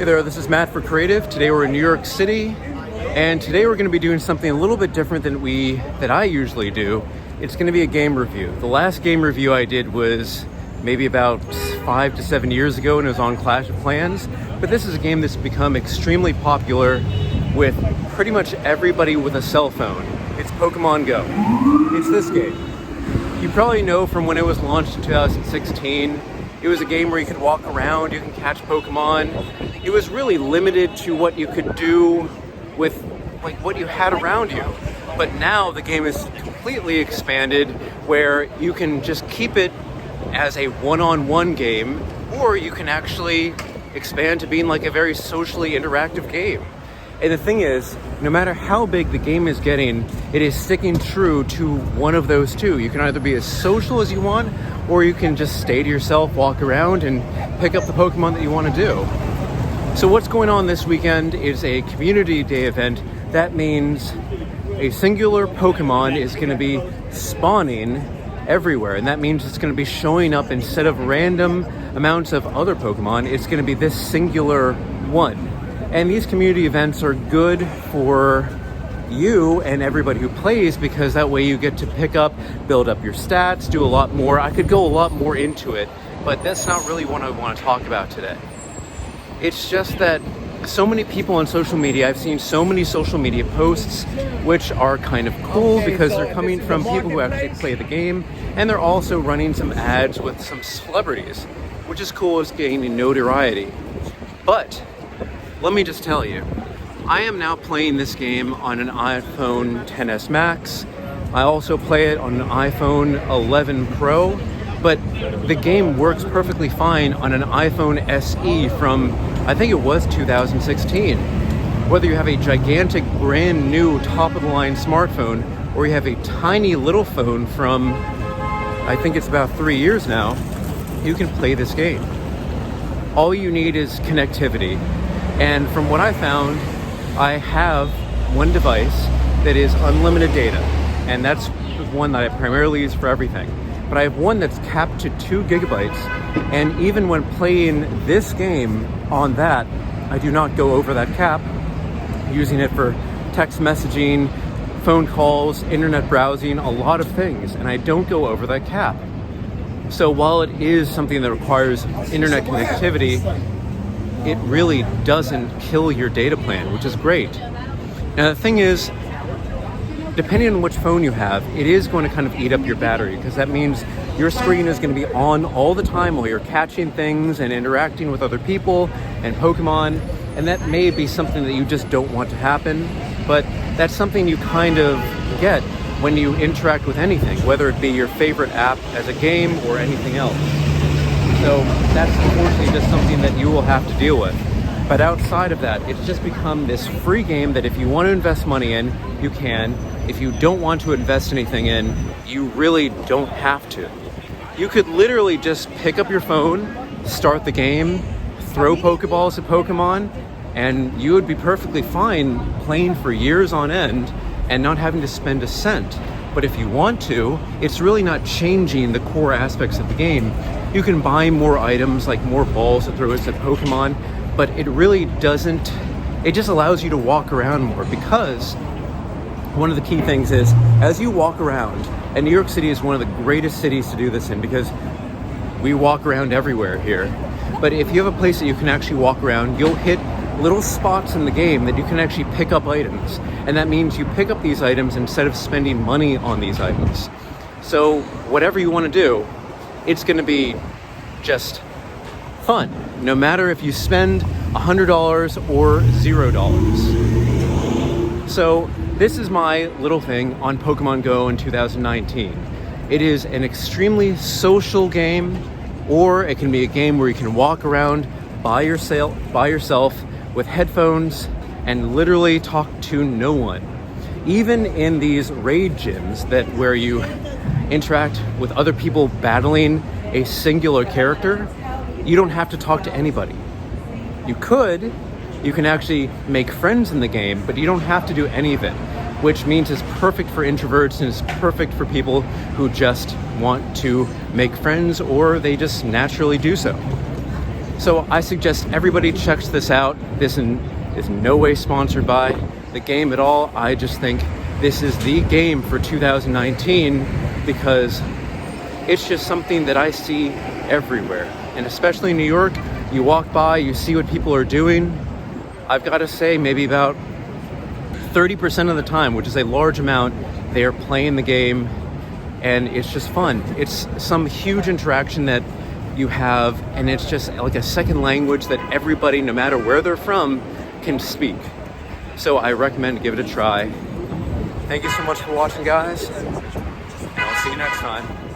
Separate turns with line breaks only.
Hey there, this is Matt for Creative. Today we're in New York City, and today we're going to be doing something a little bit different than I usually do. It's going to be a game review. The last game review I did was maybe about 5 to 7 years ago, and it was on Clash of Clans. But this is a game that's become extremely popular with pretty much everybody with a cell phone. It's Pokemon Go. It's this game. You probably know from when it was launched in 2016. It was a game where you could walk around, you can catch Pokemon. It was really limited to what you could do with what you had around you. But now the game is completely expanded where you can just keep it as a one-on-one game, or you can actually expand to being like a very socially interactive game. And the thing is, no matter how big the game is getting, it is sticking true to one of those two. You can either be as social as you want, or you can just stay to yourself, walk around, and pick up the Pokemon that you want to do. So what's going on this weekend is a community day event. That means a singular Pokemon is going to be spawning everywhere, and that means it's going to be showing up instead of random amounts of other Pokemon. It's going to be this singular one. And these community events are good for you and everybody who plays, because that way you get to pick up, build up your stats, do a lot more. I could go a lot more into it, but that's not really what I want to talk about today. It's just that so many people on social media, I've seen so many social media posts which are kind of cool because they're coming from people who actually play the game, and they're also running some ads with some celebrities, which is cool, it's gaining notoriety. But let me just tell you, I am now playing this game on an iPhone XS Max. I also play it on an iPhone 11 Pro, but the game works perfectly fine on an iPhone SE from, I think it was 2016. Whether you have a gigantic brand new top-of-the-line smartphone, or you have a tiny little phone from, I think it's about 3 years now, you can play this game. All you need is connectivity. And from what I found, I have one device that is unlimited data, and that's the one that I primarily use for everything. But I have one that's capped to 2 gigabytes, and even when playing this game on that, I do not go over that cap, using it for text messaging, phone calls, internet browsing, a lot of things, and I don't go over that cap. So while it is something that requires internet connectivity, it really doesn't kill your data plan, which is great. Now the thing is, depending on which phone you have, it is going to kind of eat up your battery, because that means your screen is going to be on all the time while you're catching things and interacting with other people and Pokemon, and that may be something that you just don't want to happen, but that's something you kind of get when you interact with anything, whether it be your favorite app as a game or anything else. So that's unfortunately just something that you will have to deal with. But outside of that, it's just become this free game that if you want to invest money in, you can. If you don't want to invest anything in, you really don't have to. You could literally just pick up your phone, start the game, throw Pokeballs at Pokemon, and you would be perfectly fine playing for years on end and not having to spend a cent. But if you want to, it's really not changing the core aspects of the game. You can buy more items, like more balls to throw at Pokemon, but it really doesn't, it just allows you to walk around more, because one of the key things is, as you walk around, and New York City is one of the greatest cities to do this in, because we walk around everywhere here. But if you have a place that you can actually walk around, you'll hit little spots in the game that you can actually pick up items. And that means you pick up these items instead of spending money on these items. So whatever you want to do, it's going to be just fun, no matter if you spend $100 or $0. So this is my little thing on Pokemon Go in 2019. It is an extremely social game, or it can be a game where you can walk around by yourself with headphones and literally talk to no one. Even in these raid gyms where you interact with other people battling a singular character, you don't have to talk to anybody. You can actually make friends in the game, but you don't have to do any of it, which means it's perfect for introverts and it's perfect for people who just want to make friends, or they just naturally do so. So I suggest everybody checks this out. This is no way sponsored by the game at all. I just think this is the game for 2019 because it's just something that I see everywhere. And especially in New York, you walk by, you see what people are doing. I've got to say maybe about 30% of the time, which is a large amount, they are playing the game and it's just fun. It's some huge interaction that you have, and it's just like a second language that everybody, no matter where they're from, can speak. So I recommend give it a try. Thank you so much for watching, guys, and I'll see you next time.